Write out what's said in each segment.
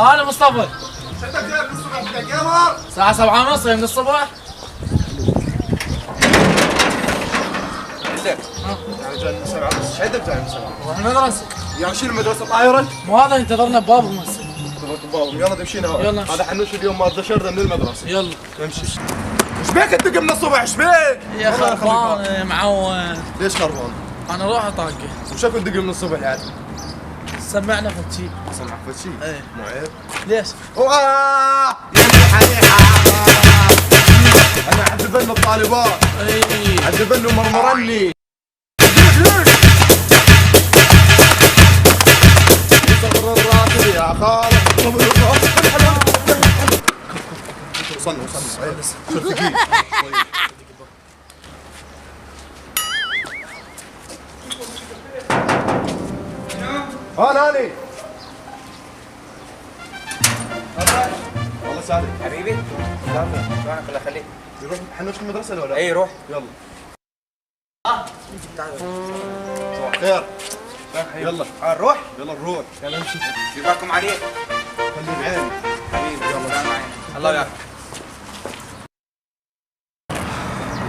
انا مصطفى. شدك جاي من الصبح يا قمر. الساعة 7:30 من الصبح. لك يعني جاي من 7:30 شدك جاي من 7. نروح المدرسة. يا شيل المدرسة طايرة. مو هذا ينتظرنا ببابهم هسه. بابهم يلا تمشينا. يلا. هذا حنوش اليوم ما دشرنا من المدرسة. يلا نمشي. ايش بيك انت من الصبح ايش بيك؟ يا خربان يا معود. ليش خربان؟ انا روح اطاقه. وشكو دق من الصبح يعني؟ سمعنا فتشي. سمعك فتشي؟ ايه. مو عيب؟ ليش؟ واه يا حريحة. انا عذبن الطالبات. اي عذبن ومرمرني. صبر الراتب يا خالد. صبر الراتب. وصلنا صرت ثقيل. ناني والله سالم حبيبي سلام شلونك الله يخليك. نروح حنوش المدرسة ولا لا؟ اي روح. يلا صباح الخير. يلا نروح. يلا نروح. يلا نمشي. جزاكم عليك. خلي بعيني حبيبي يلا سلام عليكم. الله وياك.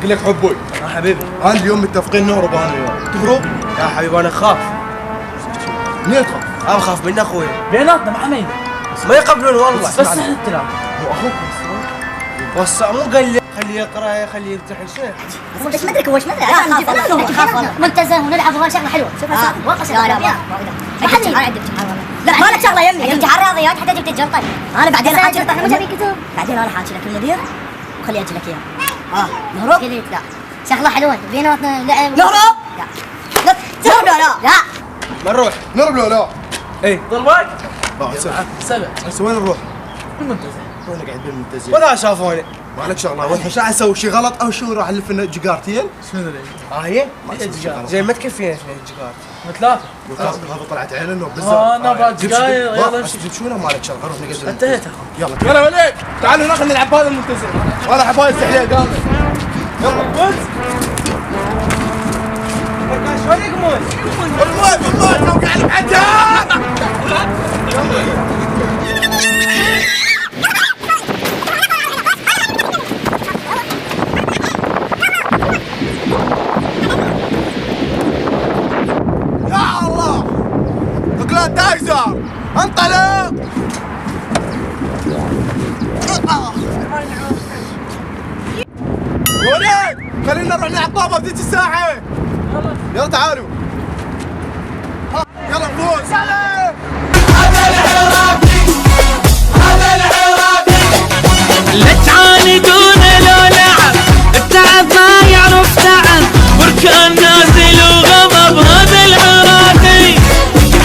قل لك حبوي. حبيبي انا اليوم متفقين نهرب انا وياك. تهرب؟ يا حبيبي انا اخاف. منين تخاف؟ انا اخاف من اخوي. بيناتنا مع مين؟ ما يقبلون والله. بس احنا الثلاثة. هو اخوك بس مو قال لي خليه يقرا خليه يمتحن شيء. بس ما ادرك هو ايش مدري انا اخاف والله ملتزم ونلعب وهو شغله حلوه والله شغله لا انا عندي لا ما لك شغله يمي امتحان رياضيات حتى جبت الجلطه انا بعدين حاجه احنا مو جايبين كتب بعدين انا حاجي لك المدير وخليه يجي لك اياها نهرب قلت لا شغله حلوه بيناتنا لعب نهرب لا نهرب لا ما نروح نهرب لا اي ضربك؟ سبع سبع. هسه وين نروح؟ المنتزه. وين قاعد بالمنتزه؟ ولا شافوني. ما عليك شغله وين شو اسوي شيء غلط او شو راح الف لنا جيجارتين؟ شنو ذي؟ هي ما اسوي شيء غلط. زي ما تكفينا اثنين جيجار. ثلاثة. هذا طلعت عيننا انه بالزبط. انا بعد دقايق يلا امشي. جيب شو ما عليك شغله نروح نقدم. انتهيت. يلا يلا وليد تعالوا ناخذ نلعب بهذا المنتزه. ولا حبايب سحليه قامت. يلا بس شلون يقومون؟ الموت توقع الحجر. يا الله اقلال تايزر انطلق. وليد خلينا نروح نلعب طابه بذيك الساعه. يلا تعالوا يلا نفوز. هذا العراقي لا تعاندون لو لعب التعب ما يعرف تعب بركان نازل وغضب.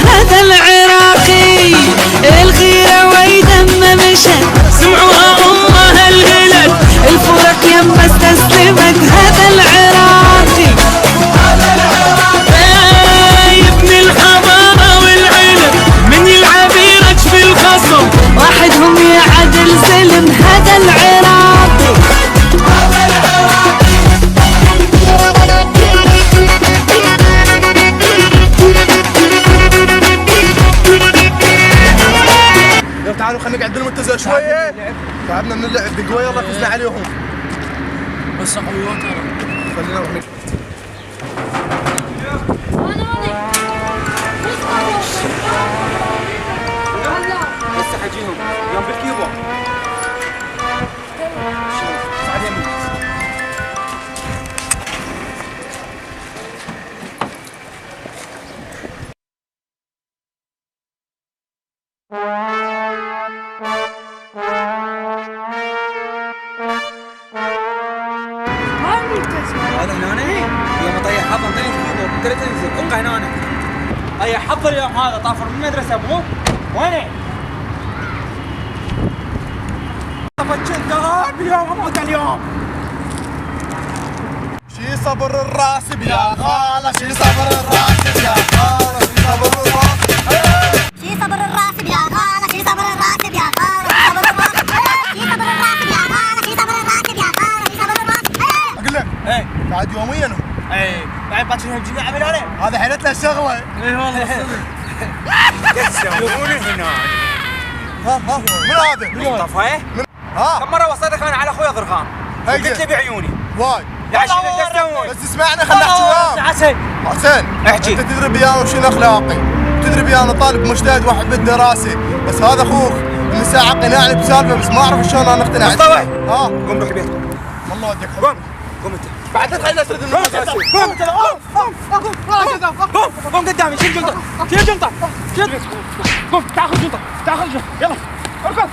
هذا العراقي الغيرة ويدمه مشت سمعوها امها الهلت الفرق يمه استسلمت. هذا العراقي يبني الحضارة والعلم من يلعب يرج في الخصم واحدهم يعدل سلم. هذا العراقي تعالوا خلينا نقعد بالمنتزه شويه. تعبنا من اللعب دقوا يلا فزنا عليهم. بس قويات ترى. خلينا نروح نقعد. هسه حجيهم يوم بالكيبورد. صعد يمين. هذا هنا يوم اطيح حظ انطيني الكيبورد انت لا تنزل ابقى هنا. اي حظ اليوم هذا طافر من المدرسه ابوه وينه؟ طفت الذهب اليوم اموت اليوم. شي صبر الراسب يا خاله شي صبر الراسب يا خاله شي صبر الراسب. شي صبر الراسب يا خاله شي صبر الراسب يا خاله شي صبر الراسب يا خاله شي صبر الراسب يا خاله شي صبر الراسب. اقول لك ايه بعد يوميا هم. ايه بعد باكر يوم جينا عمل عليه. هذا حيلت له شغله. اي والله يسووني هنا ها من هذا؟ طفى ها كم مرة وصيتك انا على اخوي ضرغام هيا. قلت لي بعيوني واي يا عشان ايش تسوون؟ بس اسمعنا خلنا نحكي وياك. حسن حسين احكي. انت تدري بيانا وشنو اخلاقي، تدري بيانا طالب مجتهد واحد بالدراسه، بس هذا اخوك من ساعه قنعني بسالفه بس ما اعرف شلون انا اقتنع مصطفى. عليه. ها قوم روح البيت والله ودك قوم قوم انت بعد لا تخلينا نسرد المدرسه. قوم قدامي شيل جنطة شيل جنطة شيل قوم تعال خذ جنطة تعال خذ جنطة يلا اركض